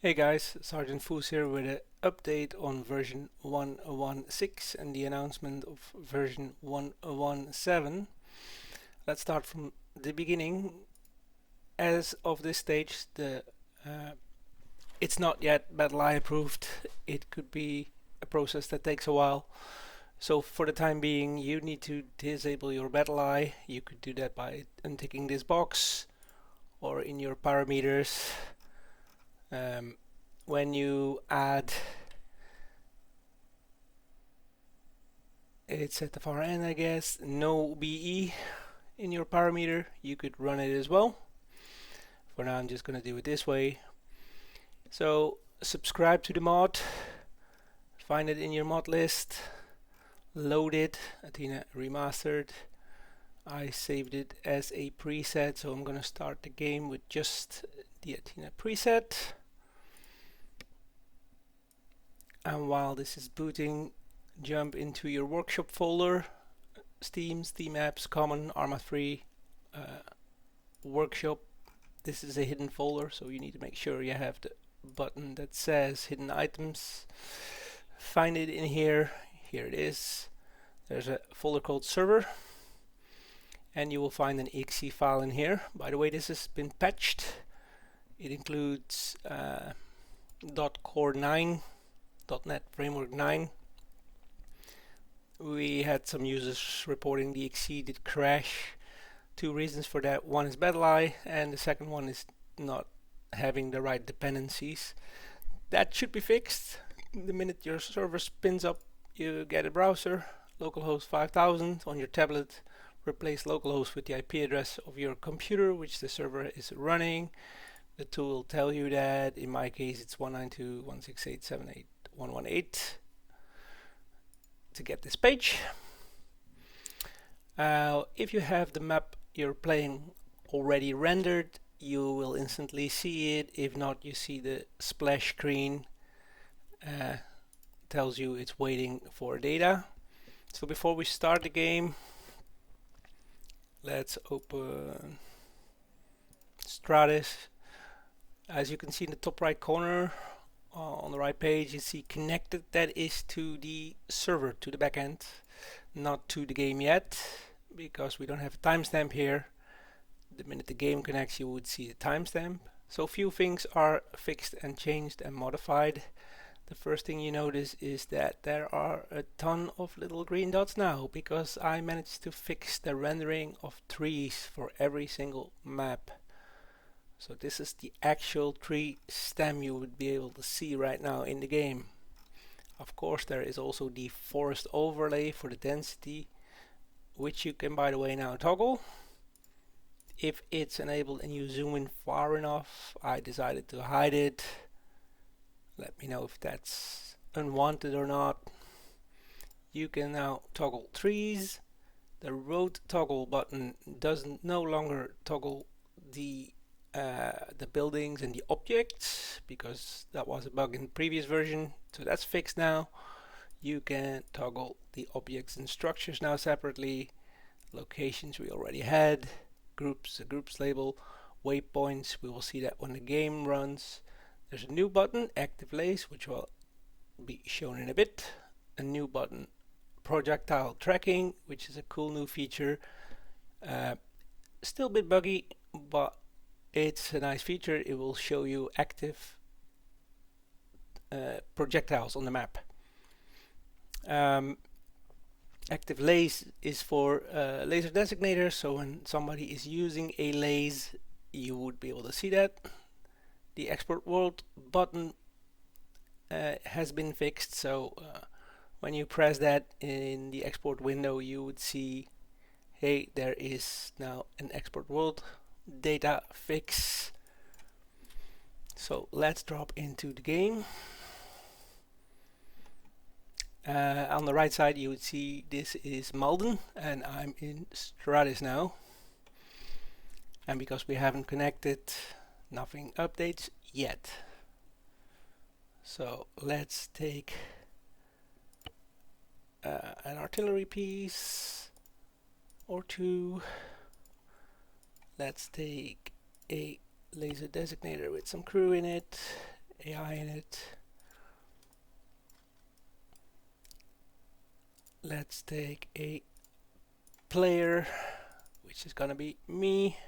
Hey guys, Sergeant Foos here with an update on version 1.1.6 and the announcement of version 1.1.7. Let's start from the beginning. As of this stage, it's not yet BattleEye approved. It could be a process that takes a while. So for the time being, you need to disable your BattleEye. You could do that by unticking this box or in your parameters. When you add, it's at the far end, I guess, no BE in your parameter, you could run it as well. For now, I'm just going to do it this way. So subscribe to the mod, find it in your mod list, load it, Athena Remastered. I saved it as a preset, so I'm going to start the game with just the Athena preset. And while this is booting, jump into your workshop folder, Steam apps, common, Arma 3, workshop. This is a hidden folder, so you need to make sure you have the button that says hidden items. Find it in here. Here it is. There's a folder called server, and you will find an exe file in here. By the way, this has been patched. It includes .core 9, .NET Framework 9. We had some users reporting the exe did crash. Two reasons for that. One is BattleEye, and the second one is not having the right dependencies. That should be fixed. The minute your server spins up, you get a browser, localhost 5000 on your tablet. Replace localhost with the IP address of your computer, which the server is running. The tool will tell you that. In my case, it's 192.168.78.118 to get this page. If you have the map you're playing already rendered, you will instantly see it. If not, you see the splash screen. Tells you it's waiting for data. So before we start the game, let's open Stratus. As you can see in the top right corner on the right page, you see connected. That is to the server, to the backend, not to the game yet, because we don't have a timestamp here. The minute the game connects, you would see the timestamp. So few things are fixed and changed and modified. The first thing you notice is that there are a ton of little green dots now, because I managed to fix the rendering of trees for every single map. So this is the actual tree stem you would be able to see right now in the game. Of course, there is also the forest overlay for the density, which you can, by the way, now toggle. If it's enabled and you zoom in far enough, I decided to hide it. Let me know if that's unwanted or not. You can now toggle trees. The road toggle button doesn't no longer toggle the buildings and the objects, because that was a bug in the previous version. So that's fixed now. You can toggle the objects and structures now separately. Locations we already had. Groups, the groups label. Waypoints, we will see that when the game runs. There's a new button, Active Lace, which will be shown in a bit. A new button, Projectile Tracking, which is a cool new feature. Still a bit buggy, but it's a nice feature. It will show you active projectiles on the map. Active Lace is for laser designator, so when somebody is using a lace, you would be able to see that. The export world button has been fixed, so when you press that in the export window, you would see, hey, there is now an export world data fix. So let's drop into the game. On the right side, you would see this is Malden, and I'm in Stratus now. And because we haven't connected, nothing updates yet. So let's take an artillery piece or two. Let's take a laser designator with some crew in it, AI in it. Let's take a player, which is gonna be me.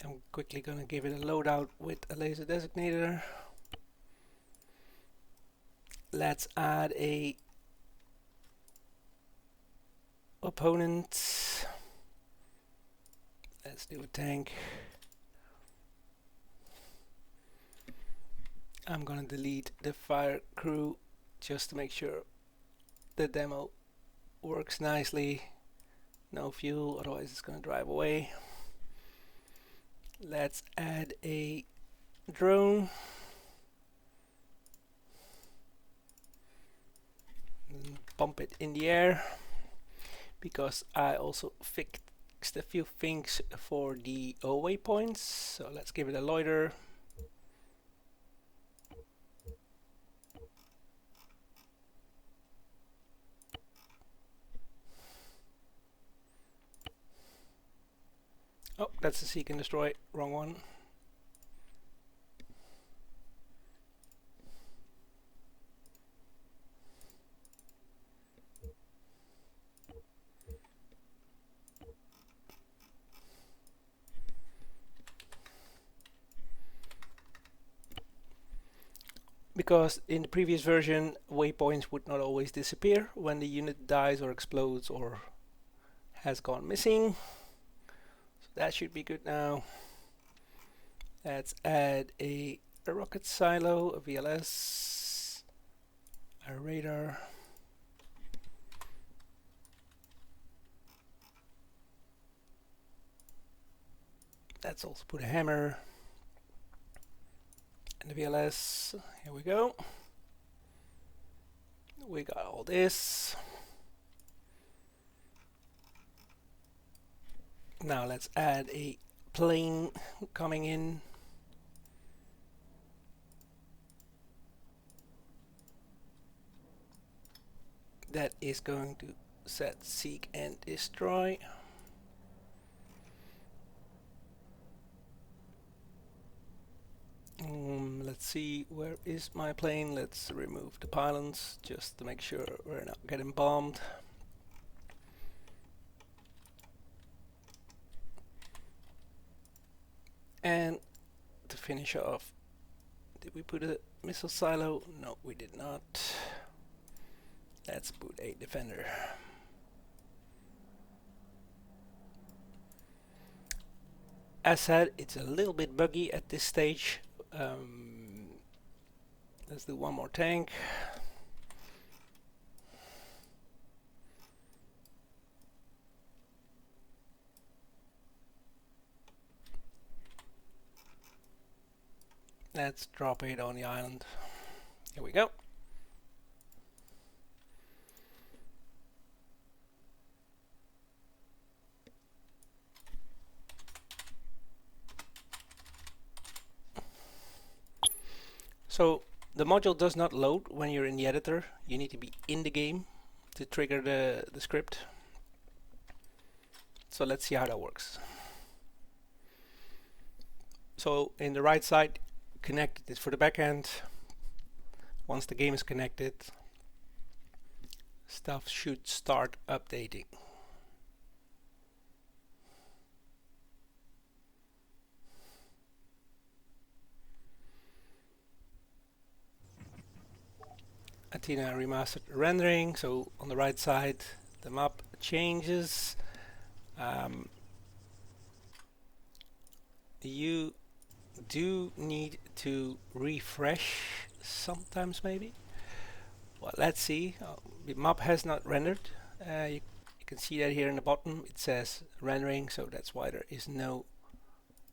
I'm quickly gonna give it a loadout with a laser designator. Let's add a opponent. Let's do a tank. I'm gonna delete the fire crew just to make sure the demo works nicely. No fuel, otherwise it's gonna drive away. Let's add a drone. Bump it in the air because I also fixed a few things for the waypoints. So let's give it a loiter. Oh, that's a seek and destroy. Wrong one. Because in the previous version, waypoints would not always disappear when the unit dies or explodes or has gone missing. So that should be good now. Let's add a rocket silo, a VLS, a radar. Let's also put a hammer and the VLS. Here we go. We got all this. Now let's add a plane coming in. That is going to set seek and destroy. Let's see, where is my plane? Let's remove the pylons just to make sure we're not getting bombed. And to finish off, did we put a missile silo? No, we did not. Let's put a defender. As said, it's a little bit buggy at this stage. Let's do one more tank. Let's drop it on the island. Here we go. So the module does not load when you're in the editor. You need to be in the game to trigger the script. So let's see how that works. So in the right side, connected is for the backend. Once the game is connected, stuff should start updating. Athena Remastered rendering. So on the right side, the map changes. You do need to refresh sometimes, maybe. Well, let's see. The map has not rendered. You can see that here in the bottom. It says rendering, so that's why there is no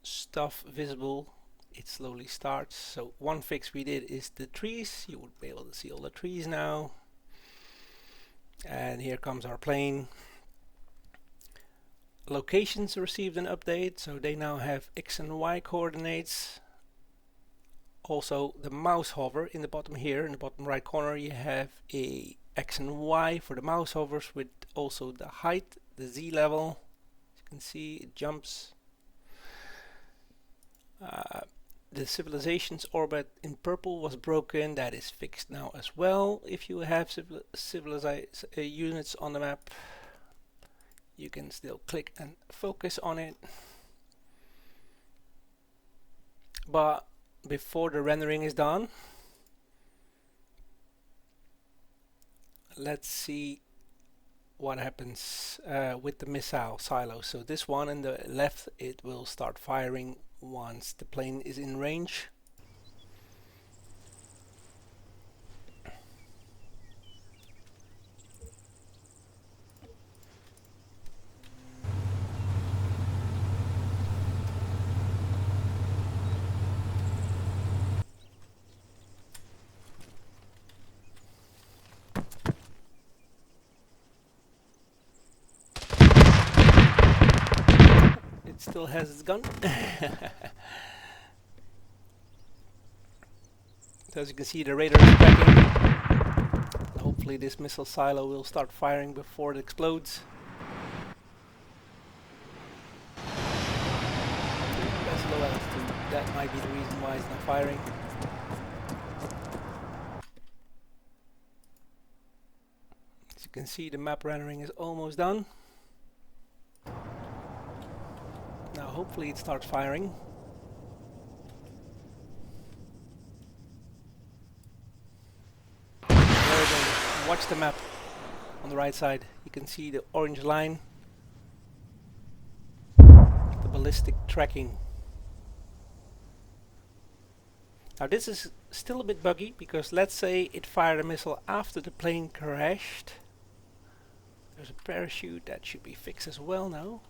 stuff visible. It slowly starts. So one fix we did is the trees. You would be able to see all the trees now. And here comes our plane. Locations received an update, so they now have X and Y coordinates. Also the mouse hover in the bottom here, in the bottom right corner, you have a X and Y for the mouse hovers with also the height, the Z level. As you can see it jumps. The civilization's orbit in purple was broken. That is fixed now as well. If you have civilized units on the map, you can still click and focus on it. But before the rendering is done, let's see what happens with the missile silo. So this one on the left, it will start firing once the plane is in range. It still has its gun. So as you can see, the radar is tracking. Hopefully this missile silo will start firing before it explodes. That's low altitude. That might be the reason why it's not firing. As you can see, the map rendering is almost done. Now hopefully it starts firing. There we go. Watch the map on the right side. You can see the orange line, the ballistic tracking. Now this is still a bit buggy because let's say it fired a missile after the plane crashed. There's a parachute that should be fixed as well now.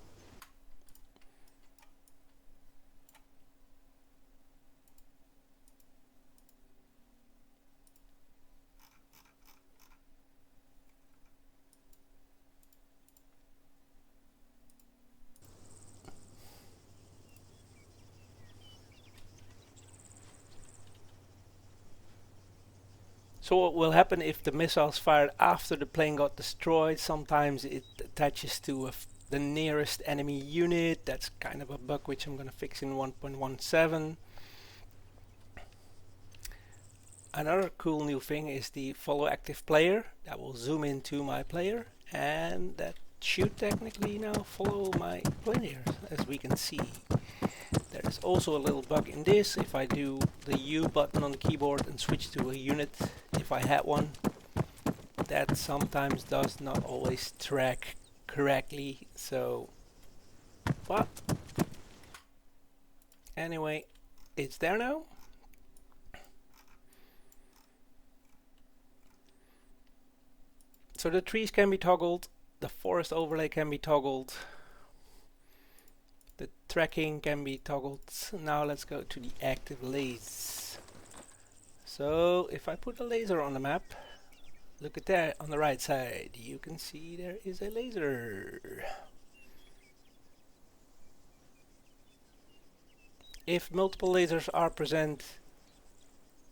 So what will happen if the missiles fired after the plane got destroyed? Sometimes it attaches to the nearest enemy unit. That's kind of a bug which I'm going to fix in 1.1.7. Another cool new thing is the follow active player. That will zoom into my player, and that should technically now follow my player, as we can see. There is also a little bug in this. If I do the U button on the keyboard and switch to a unit, if I had one, that sometimes does not always track correctly. So, but anyway, it's there now. So the trees can be toggled, the forest overlay can be toggled, the tracking can be toggled. Now let's go to the active lasers. So if I put a laser on the map, look at that on the right side, you can see there is a laser. If multiple lasers are present,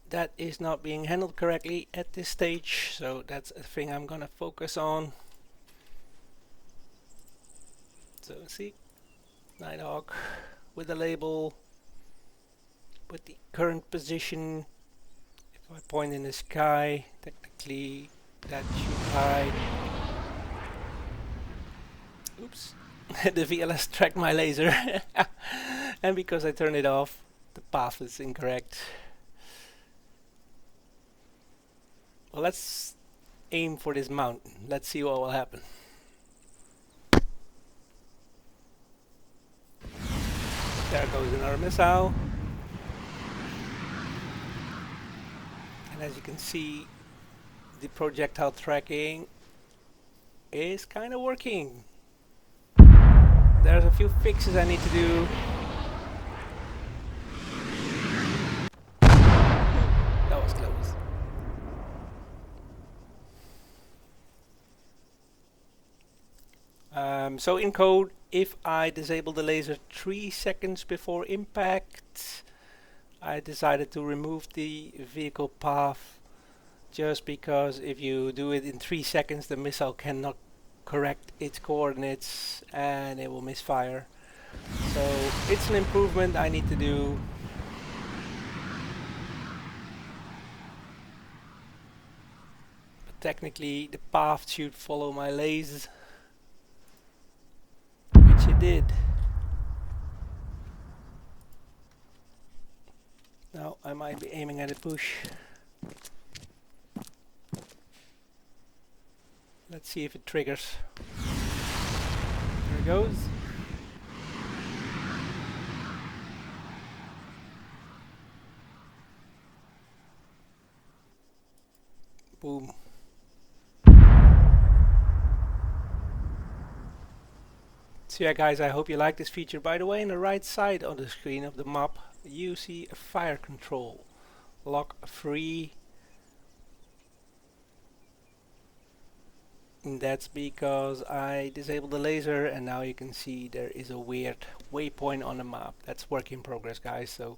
that is not being handled correctly at this stage, so that's a thing I'm gonna focus on. So see, Nighthawk with the label, with the current position. If I point in the sky, technically that should hide. Oops, the VLS tracked my laser, and because I turned it off, the path is incorrect. Well, let's aim for this mountain. Let's see what will happen. There goes another missile. And as you can see, the projectile tracking is kind of working. There's a few fixes I need to do. That was close. So in code, if I disable the laser 3 seconds before impact, I decided to remove the vehicle path, just because if you do it in 3 seconds, the missile cannot correct its coordinates and it will misfire. So it's an improvement I need to do. But technically the path should follow my laser, which it did. Now I might be aiming at a bush. Let's see if it triggers. There it goes. Boom. So yeah guys, I hope you like this feature. By the way, on the right side of the screen of the map you see a fire control. Lock free. And that's because I disabled the laser and now you can see there is a weird waypoint on the map. That's work in progress guys, so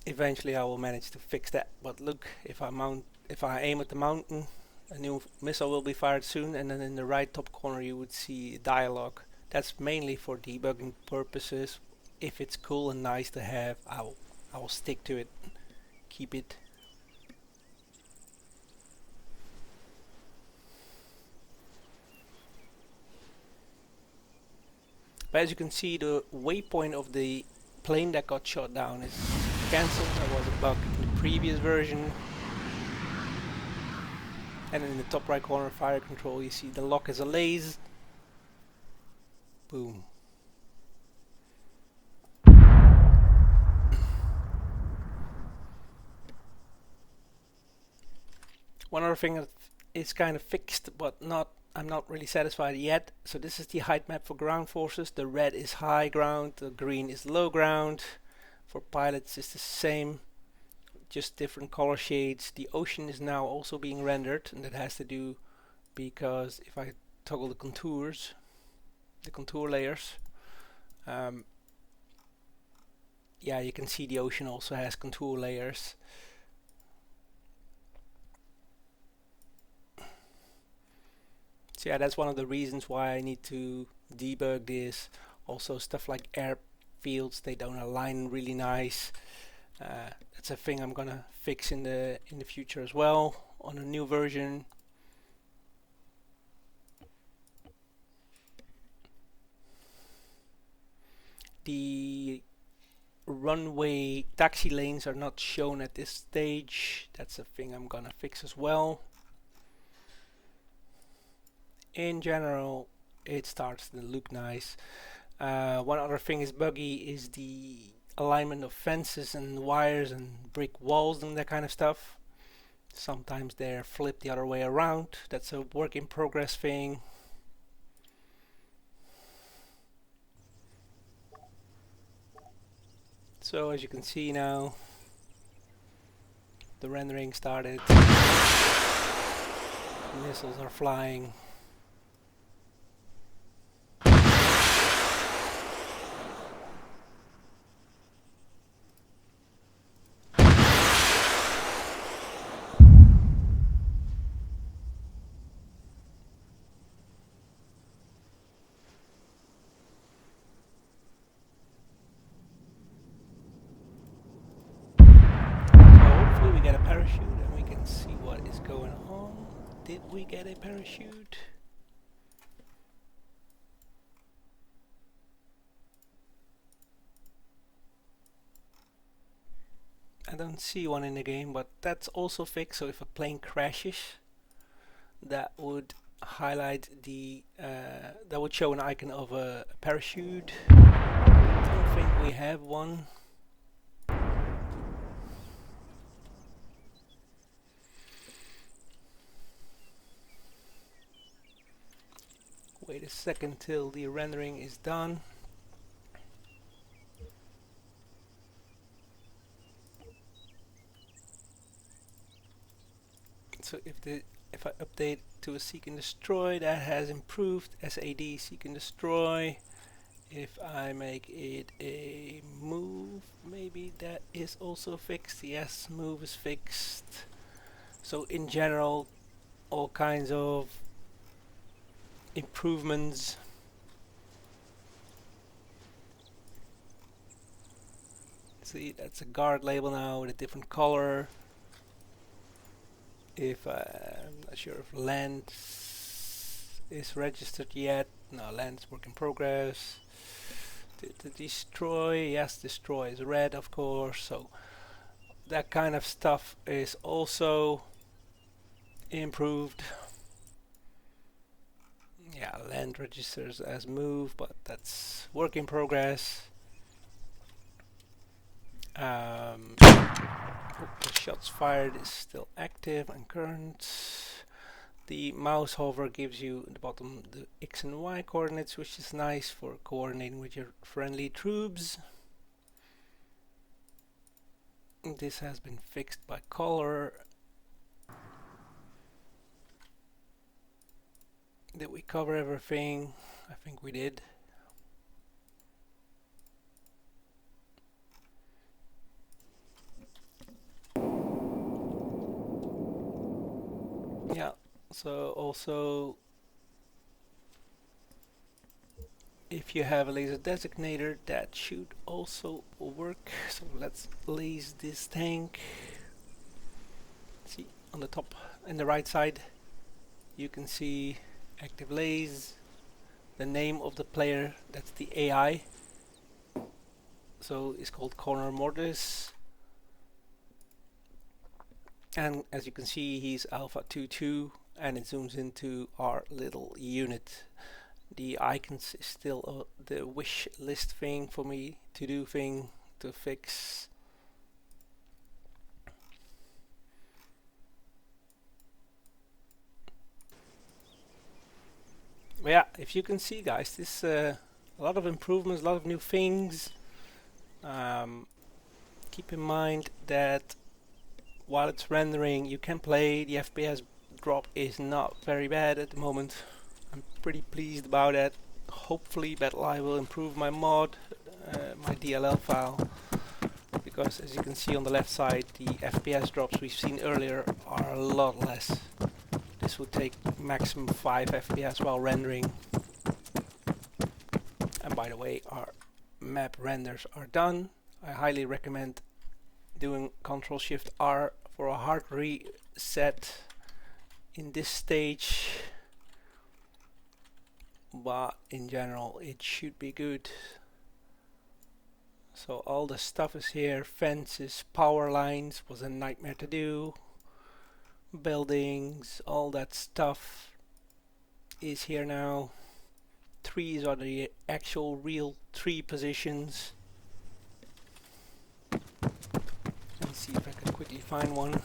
eventually I will manage to fix that. But look, if I aim at the mountain, a new missile will be fired soon, and then in the right top corner you would see dialogue. That's mainly for debugging purposes. If it's cool and nice to have, I will stick to it. Keep it. But as you can see, the waypoint of the plane that got shot down is cancelled. That was a bug in the previous version. And in the top right corner fire control you see the lock is a laser. Boom. One other thing that is kind of fixed but I'm not really satisfied yet. So this is the height map for ground forces. The red is high ground, the green is low ground. For pilots it's the same, just different color shades. The ocean is now also being rendered, and that has to do because if I toggle the contours, the contour layers, yeah, you can see the ocean also has contour layers. So yeah, that's one of the reasons why I need to debug this. Also stuff like airfields, they don't align really nice. That's a thing I'm gonna fix in the future as well on a new version. The runway taxi lanes are not shown at this stage. That's a thing I'm gonna fix as well. In general, it starts to look nice. One other thing is buggy is the alignment of fences and wires and brick walls and that kind of stuff. Sometimes they're flipped the other way around. That's a work in progress thing. So as you can see now, the rendering started. Missiles are flying. Hopefully we get a parachute and we can see what is going on. Did we get a parachute? I don't see one in the game, but that's also fixed. So if a plane crashes, that would highlight the that would show an icon of a parachute. I don't think we have one. Wait a second till the rendering is done. So if I update to a seek and destroy, that has improved. SAD seek and destroy. If I make it a move, maybe that is also fixed. Yes, move is fixed. So in general, all kinds of improvements. See, that's a guard label now with a different color. If I'm not sure if land is registered yet. No, land's work in progress. The destroy, yes, destroy is red, of course. So that kind of stuff is also improved. Yeah, land registers as move, but that's work in progress. The shots fired is still active and current. The mouse hover gives you at the bottom the X and Y coordinates, which is nice for coordinating with your friendly troops. This has been fixed by color. Did we cover everything? I think we did. Yeah, so also if you have a laser designator, that should also work. So let's laze this tank. See on the top and the right side you can see active laze, the name of the player, that's the AI, so it's called Corner Mortis, and as you can see he's Alpha 22 and it zooms into our little unit. The icons is still the wish list thing for me to do thing to fix. But yeah, if you can see guys, this a lot of improvements, a lot of new things. Keep in mind that while it's rendering you can play, the FPS drop is not very bad at the moment. I'm pretty pleased about that. Hopefully BattleEye will improve my mod, my DLL file, because as you can see on the left side the FPS drops we've seen earlier are a lot less. This would take maximum 5 FPS while rendering. And by the way, our map renders are done. I highly recommend doing Ctrl Shift R for a hard reset in this stage, but in general it should be good. So all the stuff is here. Fences, power lines was a nightmare to do. Buildings, all that stuff is here now. Trees are the actual real tree positions. Let's see if I can quickly find one.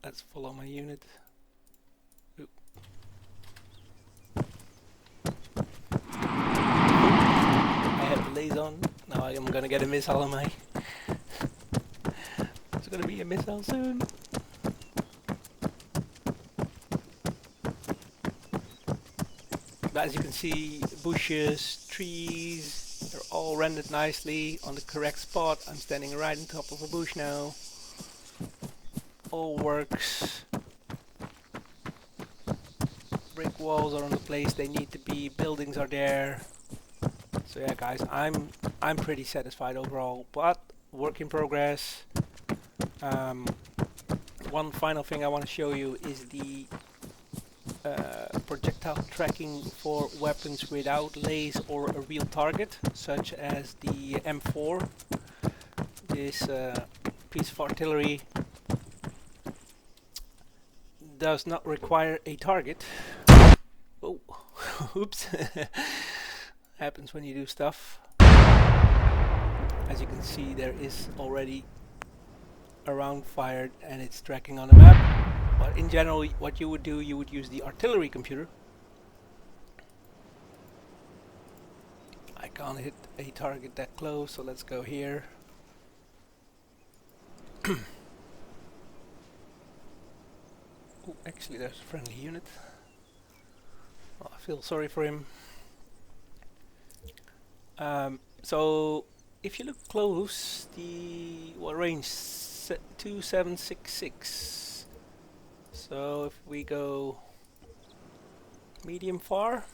Let's follow my unit. Oop. I have the laser on. Now I'm gonna get a missile on my. There's gonna be a missile soon. But as you can see, bushes, trees, they're all rendered nicely on the correct spot. I'm standing right on top of a bush now. All works. Brick walls are on the place they need to be. Buildings are there. So yeah, guys, I'm pretty satisfied overall. But work in progress. One final thing I want to show you is the projectile tracking for weapons without lace or a real target, such as the M4. This piece of artillery does not require a target. Oh, oops. Happens when you do stuff. As you can see, there is already a round fired and it's tracking on the map. But in general, what you would do, you would use the artillery computer. I can't hit a target that close, so let's go here. Oh, actually there's a friendly unit. Well, I feel sorry for him. So if you look close, the range 2766. So if we go medium far,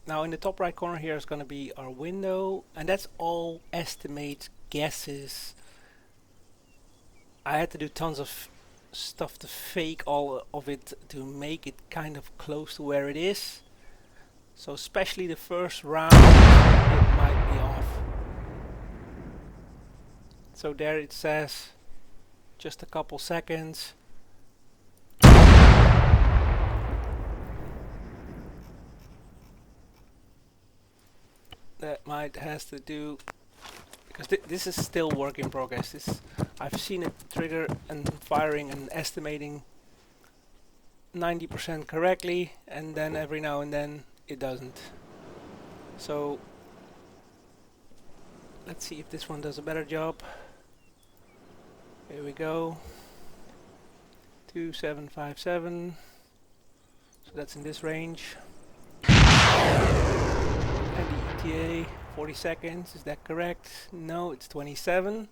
now in the top right corner here is going to be our window, and that's all estimates, guesses. I had to do tons of stuff to fake all of it to make it kind of close to where it is. So especially the first round, it might be off. So there it says just a couple seconds. That might has to do because this is still work in progress. I've seen it trigger and firing and estimating 90% correctly, and then every now and then it doesn't. So let's see if this one does a better job. Here we go. 2757. So that's in this range. And the ETA 40 seconds. Is that correct? No, it's 27.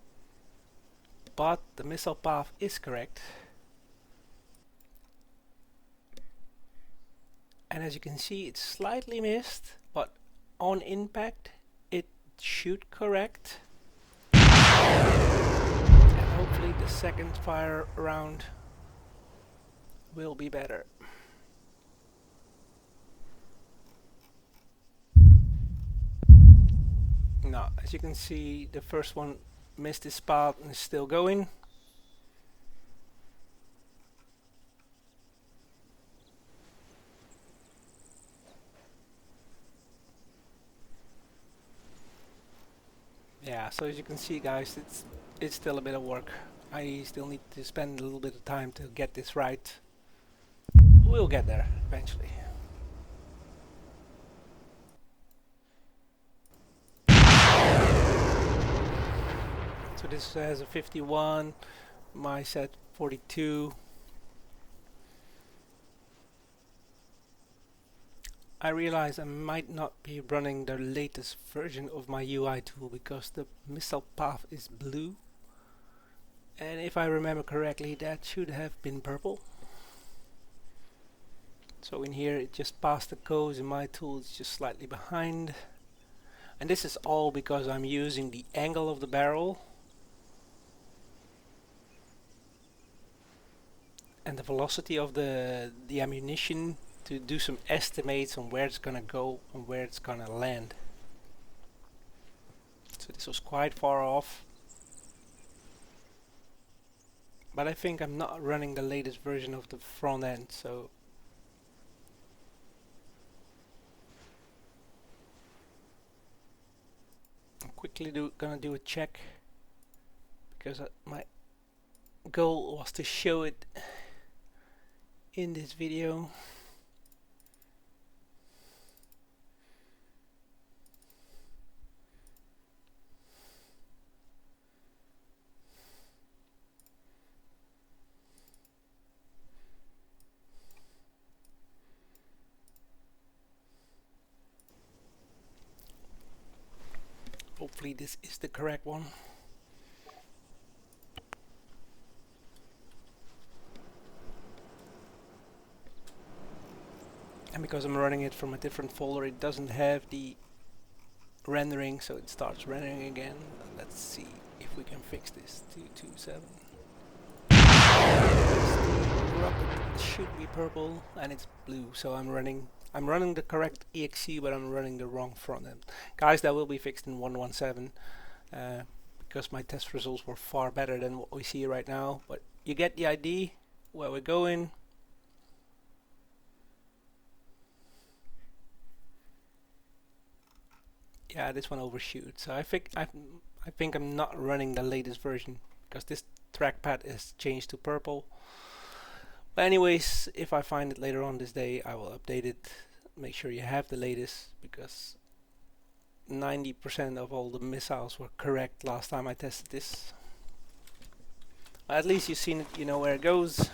But the missile path is correct. And as you can see, it's slightly missed, but on impact it should correct. And hopefully the second fire round will be better. Now, as you can see, the first one missed its spot and is still going. Yeah, so as you can see, guys, it's still a bit of work. I still need to spend a little bit of time to get this right. We'll get there eventually. So this has a 51, my set 42. I realize I might not be running the latest version of my UI tool because the missile path is blue. And if I remember correctly, that should have been purple. So in here it just passed the codes, in my tool it's just slightly behind. And this is all because I'm using the angle of the barrel and the velocity of the ammunition to do some estimates on where it's gonna go and where it's gonna land. So this was quite far off. But I think I'm not running the latest version of the front end, so I'm quickly gonna do a check because my goal was to show it in this video. Hopefully this is the correct one. And because I'm running it from a different folder, it doesn't have the rendering, so it starts rendering again. Let's see if we can fix this. 227. The rocket should be purple and it's blue, so I'm running the correct exe, but I'm running the wrong front end. Guys, that will be fixed in 1.1.7 because my test results were far better than what we see right now. But you get the idea where we're going. Yeah, this one overshoots. So I think I'm not running the latest version because this trackpad is changed to purple. But anyways, if I find it later on this day, I will update it. Make sure you have the latest because 90% of all the missiles were correct last time I tested this. At least you've seen it, you know where it goes.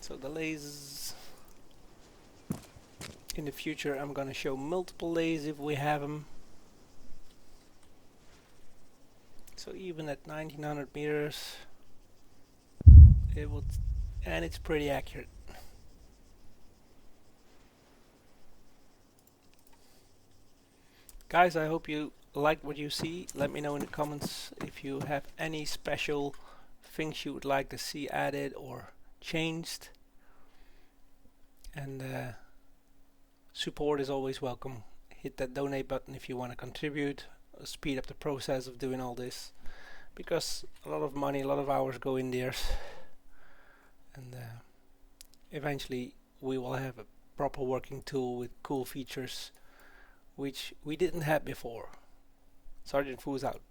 So the lasers. In the future I'm gonna show multiple lasers if we have them. So even at 1900 meters, it will, and it's pretty accurate. Guys, I hope you liked what you see. Let me know in the comments if you have any special things you would like to see added or changed. And support is always welcome. Hit that donate button if you want to contribute, speed up the process of doing all this, because a lot of money, a lot of hours go in there, and eventually we will have a proper working tool with cool features which we didn't have before. Sergeant Foo's out.